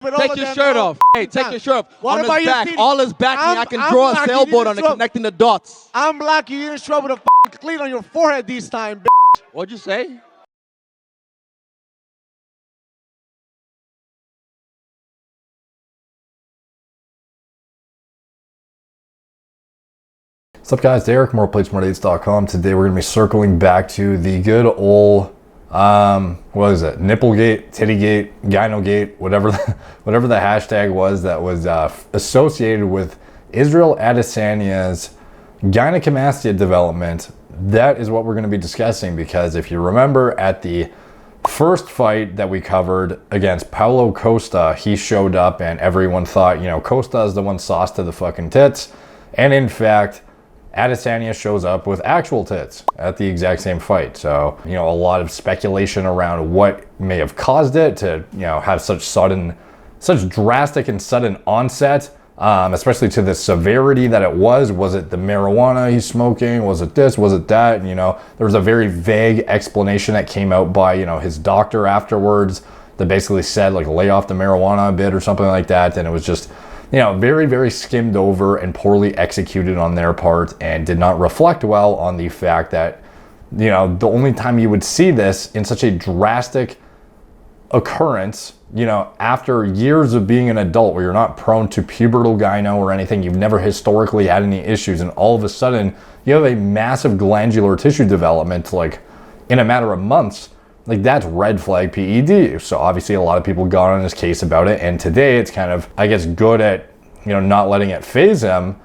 Take your shirt off. Hey, take your shirt off. What about your titties? All his back, I can draw a sailboat on it, connecting the dots. I'm black. You didn't show up with a clean on your forehead this time, bitch. What'd you say? What's up, guys? Derek, moreplates.com. Today we're going to be circling back to the good old, what is it? Nipplegate, Tittygate, Gynogate, whatever the hashtag was that was associated with Israel Adesanya's gynecomastia development. That is what we're going to be discussing, because if you remember at the first fight that we covered against Paulo Costa, he showed up and everyone thought, Costa is the one sauce to the fucking tits. And in fact, Adesanya shows up with actual tits at the exact same fight. So, a lot of speculation around what may have caused it to, have such drastic and sudden onset, especially to the severity that it was. Was it the marijuana he's smoking? Was it this? Was it that? There was a very vague explanation that came out by, his doctor afterwards that basically said, like, lay off the marijuana a bit or something like that. And it was just, very, very skimmed over and poorly executed on their part, and did not reflect well on the fact that, the only time you would see this in such a drastic occurrence, after years of being an adult where you're not prone to pubertal gyno or anything, you've never historically had any issues, and all of a sudden you have a massive glandular tissue development, like in a matter of months. Like, that's red flag PED. So obviously a lot of people got on his case about it. And today it's kind of, I guess, good at, not letting it phase him.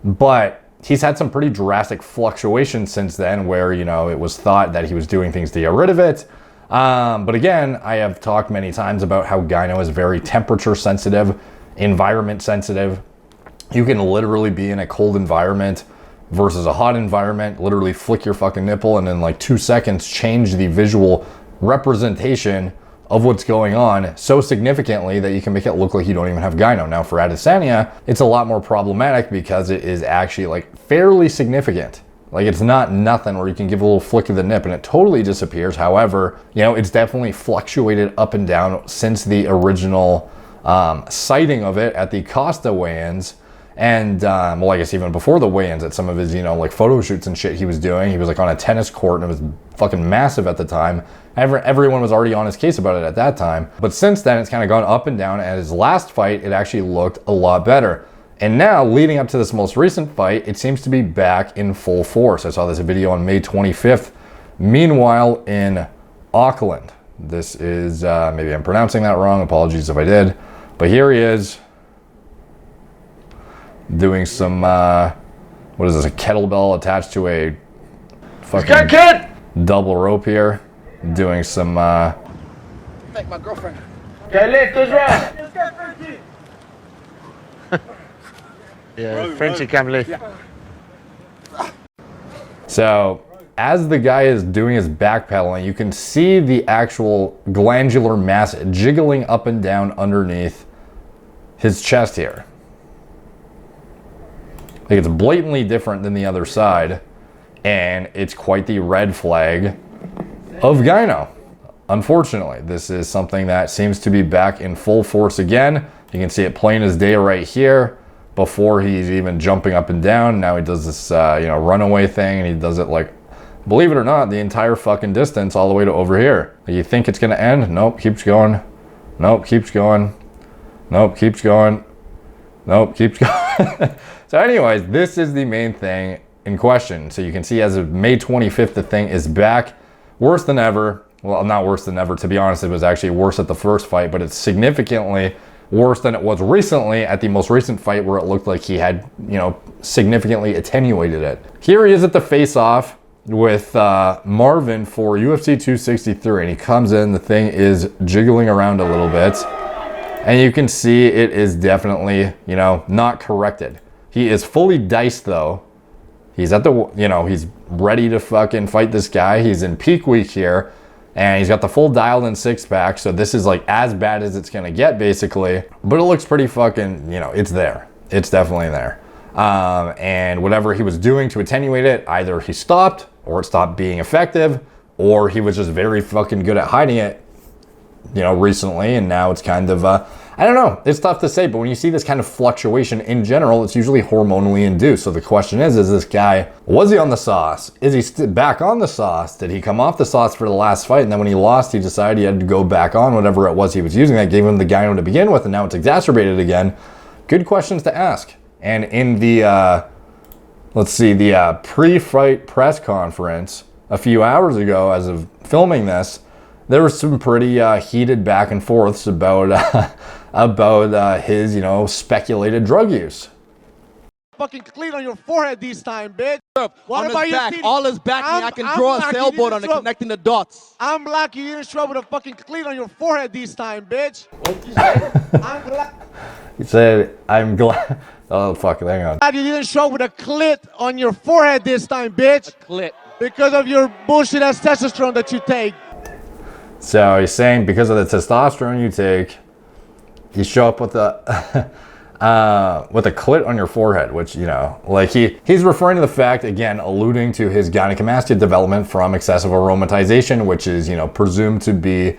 But he's had some pretty drastic fluctuations since then where, it was thought that he was doing things to get rid of it. But again, I have talked many times about how gyno is very temperature sensitive, environment sensitive. You can literally be in a cold environment versus a hot environment, literally flick your fucking nipple and in like 2 seconds change the visual representation of what's going on so significantly that you can make it look like you don't even have gyno. Now for Adesanya, it's a lot more problematic because it is actually like fairly significant. Like, it's not nothing where you can give a little flick of the nip and it totally disappears. However, it's definitely fluctuated up and down since the original sighting of it at the Costa weigh-ins. And, well, I guess even before the weigh-ins at some of his, like photo shoots and shit he was doing. He was like on a tennis court and it was fucking massive at the time. Everyone was already on his case about it at that time. But since then, it's kind of gone up and down. At his last fight, it actually looked a lot better. And now, leading up to this most recent fight, it seems to be back in full force. I saw this video on May 25th. Meanwhile, in Auckland, this is, maybe I'm pronouncing that wrong. Apologies if I did. But here he is, doing some, what is this, a kettlebell attached to a fucking double rope here. Doing some, Thank my girlfriend. Yeah, Frenchie can't believe. So, as the guy is doing his backpedaling, you can see the actual glandular mass jiggling up and down underneath his chest here. Like, it's blatantly different than the other side, and it's quite the red flag of gyno. Unfortunately, this is something that seems to be back in full force again. You can see it plain as day right here. Before he's even jumping up and down, now he does this, runaway thing, and he does it like, believe it or not, the entire fucking distance all the way to over here. You think it's gonna end? Nope, keeps going. Nope, keeps going. Nope, keeps going. Nope, keeps going. So anyways, this is the main thing in question. So you can see as of May 25th, the thing is back, worse than ever. Well, not worse than ever, to be honest. It was actually worse at the first fight, but it's significantly worse than it was recently at the most recent fight where it looked like he had, significantly attenuated it. Here he is at the face-off with Marvin for UFC 263, and he comes in, the thing is jiggling around a little bit, and you can see it is definitely, not corrected. He is fully diced though. He's at the, he's ready to fucking fight this guy. He's in peak week here. And he's got the full dialed in six pack. So this is like as bad as it's going to get basically. But it looks pretty fucking, it's there. It's definitely there. And whatever he was doing to attenuate it, either he stopped or it stopped being effective, or he was just very fucking good at hiding it, recently. And now it's kind of I don't know. It's tough to say, but when you see this kind of fluctuation in general, it's usually hormonally induced. So the question is this guy, was he on the sauce? Is he back on the sauce? Did he come off the sauce for the last fight? And then when he lost, he decided he had to go back on whatever it was he was using that gave him the gyno to begin with, and now it's exacerbated again. Good questions to ask. And in the, let's see, the pre-fight press conference a few hours ago, as of filming this, there was some pretty heated back and forths about his, speculated drug use. Fucking clean on your forehead this time, bitch. What about your titties? All his backing, I can draw a sailboat on it, connecting the dots. I'm black, you didn't show up with a fucking clean on your forehead this time, bitch. What you say? I'm glad. He said, I'm glad. Oh, fuck, hang on. You didn't show up with a clit on your forehead this time, bitch. A clit. Because of your bullshit ass testosterone that you take. So he's saying because of the testosterone you take, you show up with a with a clit on your forehead, which, like he's referring to the fact, again, alluding to his gynecomastia development from excessive aromatization, which is, presumed to be,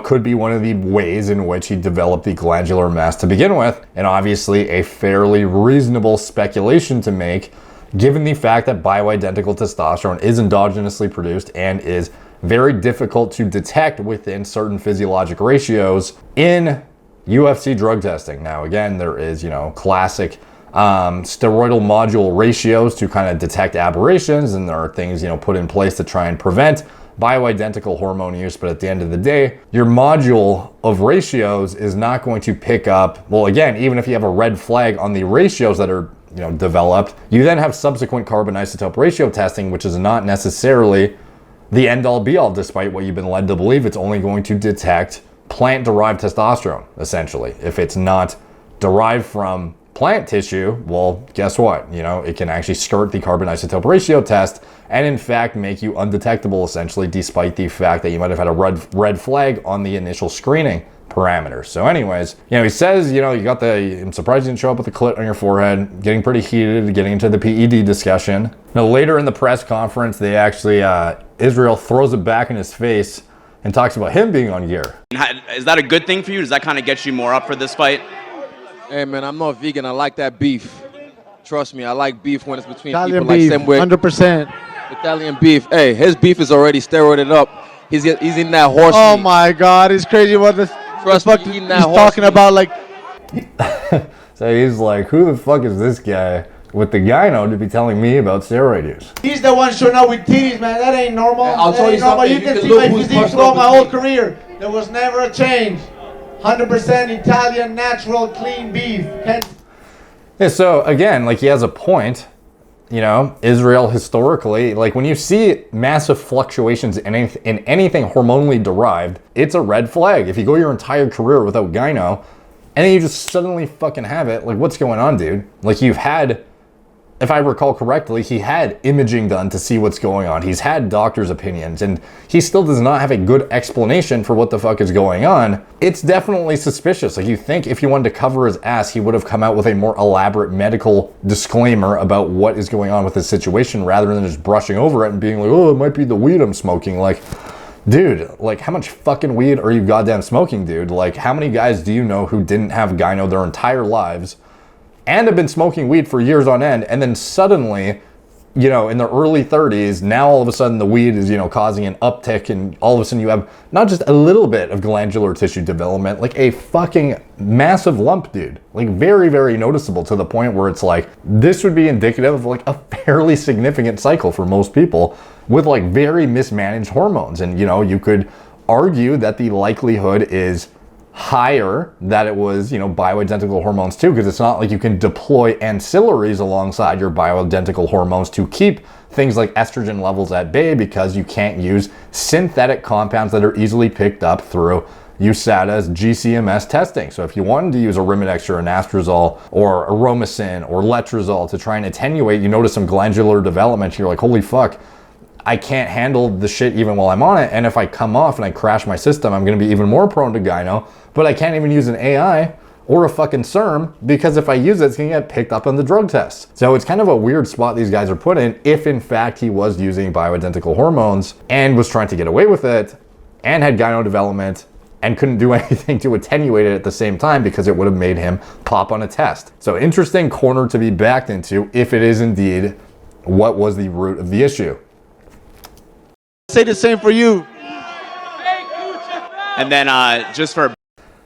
could be one of the ways in which he developed the glandular mass to begin with. And obviously a fairly reasonable speculation to make, given the fact that bioidentical testosterone is endogenously produced and is very difficult to detect within certain physiologic ratios in UFC drug testing. Now, again, there is, classic steroidal module ratios to kind of detect aberrations, and there are things, put in place to try and prevent bioidentical hormone use. But at the end of the day, your module of ratios is not going to pick up, well, again, even if you have a red flag on the ratios that are, developed, you then have subsequent carbon isotope ratio testing, which is not necessarily the end-all be-all, despite what you've been led to believe. It's only going to detect plant-derived testosterone, essentially. If it's not derived from plant tissue, well, guess what? It can actually skirt the carbon isotope ratio test and, in fact, make you undetectable, essentially, despite the fact that you might have had a red flag on the initial screening parameters. So anyways, he says, you got I'm surprised you didn't show up with a clit on your forehead, getting pretty heated, getting into the PED discussion. Now, later in the press conference, they actually, Israel throws it back in his face and talks about him being on gear. Is that a good thing for you? Does that kind of get you more up for this fight? Hey, man, I'm not vegan. I like that beef. Trust me, I like beef when it's between Italian people beef, like Semwick. 100%. Italian beef. Hey, his beef is already steroided up. He's in that horse Oh meat. my God, it's crazy what this. Trust fuck me, he's eating that horse talking meat. about, like. So he's like, who the fuck is this guy with the gyno to be telling me about steroid use? He's the one showing up with titties, man. That ain't normal. I'll That tell you ain't normal. something. You can You can see look my who's physique pushed throughout up my with whole me. career. There was never a change. 100% Italian, natural, clean beef. Yeah, so again, like he has a point. Israel historically, like when you see massive fluctuations in anything hormonally derived, it's a red flag. If you go your entire career without gyno, and then you just suddenly fucking have it, like what's going on, dude? Like you've had, if I recall correctly, he had imaging done to see what's going on. He's had doctors' opinions, and he still does not have a good explanation for what the fuck is going on. It's definitely suspicious. Like you think if he wanted to cover his ass, he would have come out with a more elaborate medical disclaimer about what is going on with his situation rather than just brushing over it and being like, oh, it might be the weed I'm smoking. Like, dude, like how much fucking weed are you goddamn smoking, dude? Like how many guys do you know who didn't have gyno their entire lives and have been smoking weed for years on end, and then suddenly, in their early 30s, now all of a sudden the weed is, causing an uptick, and all of a sudden you have not just a little bit of glandular tissue development, like a fucking massive lump, dude. Like very, very noticeable, to the point where it's like, this would be indicative of like a fairly significant cycle for most people with like very mismanaged hormones. And, you could argue that the likelihood is higher that it was, bioidentical hormones too, because it's not like you can deploy ancillaries alongside your bioidentical hormones to keep things like estrogen levels at bay, because you can't use synthetic compounds that are easily picked up through USADA's GCMS testing. So if you wanted to use Arimidex or anastrozole or aromasin or letrozole to try and attenuate, you notice some glandular development, you're like, holy fuck, I can't handle the shit even while I'm on it. And if I come off and I crash my system, I'm going to be even more prone to gyno. But I can't even use an AI or a fucking SERM, because if I use it, it's going to get picked up on the drug test. So it's kind of a weird spot these guys are put in if in fact he was using bioidentical hormones and was trying to get away with it and had gyno development and couldn't do anything to attenuate it at the same time because it would have made him pop on a test. So interesting corner to be backed into if it is indeed what was the root of the issue. Say the same for you. And then just for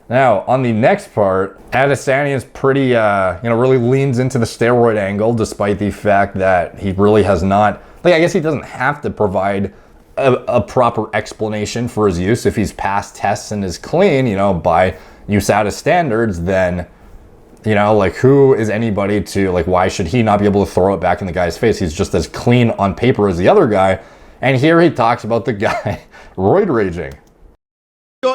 Now, on the next part, Adesanya is pretty, really leans into the steroid angle, despite the fact that he really has not, I guess he doesn't have to provide a proper explanation for his use. If he's passed tests and is clean, by USADA standards, then, who is anybody to, why should he not be able to throw it back in the guy's face? He's just as clean on paper as the other guy. And here he talks about the guy roid raging.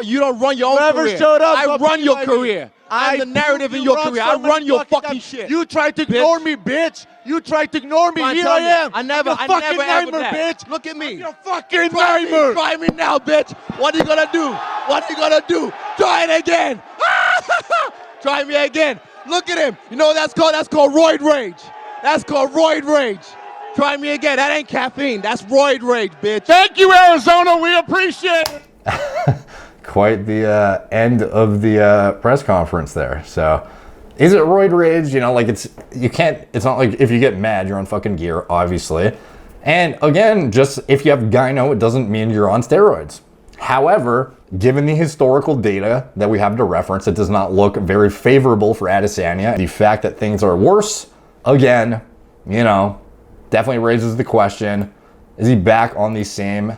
You don't run your own Whoever career. showed up, I run your career. I'm the narrative in your career. I run your fucking shit. You tried to ignore me, bitch. You tried to ignore me. Here I am. I never ever bitch. Look at me. You're a fucking nightmare. Try me now, bitch. What are you gonna do? What are you gonna do? Try it again. Try me again. Look at him. You know what that's called? That's called roid rage. That's called roid rage. Try me again. That ain't caffeine. That's roid rage, bitch. Thank you, Arizona. We appreciate it. Quite the end of the press conference there. So, is it roid rage? It's not like if you get mad, you're on fucking gear, obviously. And again, just if you have gyno, it doesn't mean you're on steroids. However, given the historical data that we have to reference, it does not look very favorable for Adesanya. The fact that things are worse, again, definitely raises the question, is he back on the same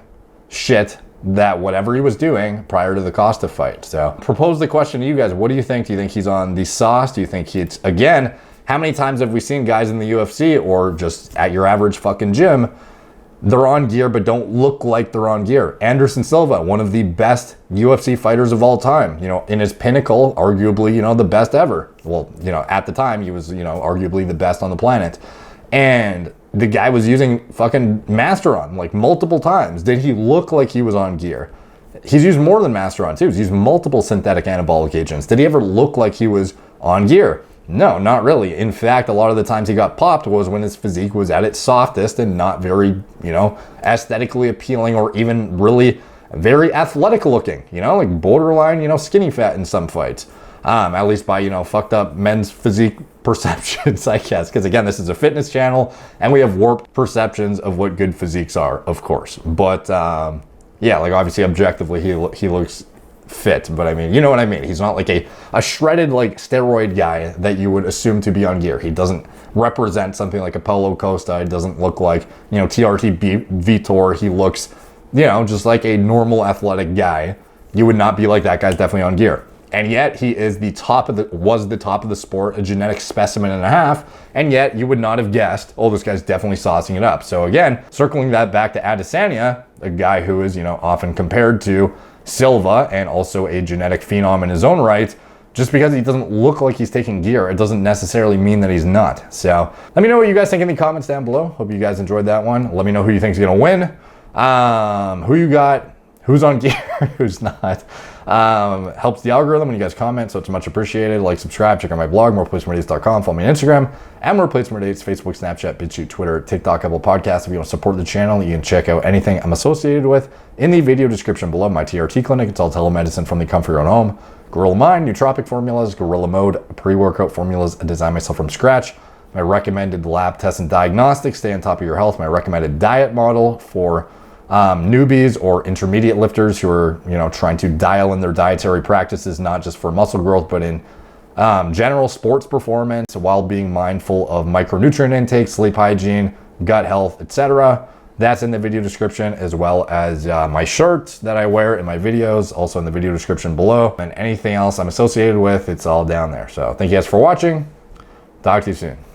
shit that whatever he was doing prior to the Costa fight? So propose the question to you guys. What do you think? Do you think he's on the sauce? Do you think it's, again, how many times have we seen guys in the UFC or just at your average fucking gym, they're on gear but don't look like they're on gear? Anderson Silva, one of the best UFC fighters of all time, in his pinnacle, arguably, the best ever. Well, at the time he was, arguably the best on the planet. And the guy was using fucking Masteron multiple times. Did he look like he was on gear? He's used more than Masteron too. He's used multiple synthetic anabolic agents. Did he ever look like he was on gear? No, not really. In fact, a lot of the times he got popped was when his physique was at its softest and not very, aesthetically appealing or even really very athletic looking, borderline, skinny fat in some fights. At least by, fucked up men's physique perceptions, I guess. Because again, this is a fitness channel and we have warped perceptions of what good physiques are, of course. But obviously objectively he looks fit, but I mean, you know what I mean? He's not like a shredded steroid guy that you would assume to be on gear. He doesn't represent something like a Paulo Costa. He doesn't look like, TRT Vitor. He looks, just like a normal athletic guy. You would not be like, that guy's definitely on gear. And yet he is was the top of the sport, a genetic specimen and a half. And yet you would not have guessed, oh, this guy's definitely saucing it up. So again, circling that back to Adesanya, a guy who is, often compared to Silva and also a genetic phenom in his own right, just because he doesn't look like he's taking gear, it doesn't necessarily mean that he's not. So let me know what you guys think in the comments down below. Hope you guys enjoyed that one. Let me know who you think is going to win. Who you got, who's on gear, who's not. Helps the algorithm when you guys comment, so it's much appreciated. Like, subscribe, check out my blog, moreplatemordates.com. Follow me on Instagram at moreplatemordates, Facebook, Snapchat, BitChute, Twitter, TikTok, Apple Podcasts. If you want to support the channel, you can check out anything I'm associated with in the video description below. My TRT clinic, it's all telemedicine from the comfort of your own home. Gorilla Mind, nootropic formulas, Gorilla Mode, pre-workout formulas I designed myself from scratch. My recommended lab tests and diagnostics, stay on top of your health. My recommended diet model for newbies or intermediate lifters who are, trying to dial in their dietary practices, not just for muscle growth, but in general sports performance, while being mindful of micronutrient intake, sleep hygiene, gut health, etc. That's in the video description, as well as my shirt that I wear in my videos, also in the video description below. And anything else I'm associated with, it's all down there. So thank you guys for watching. Talk to you soon.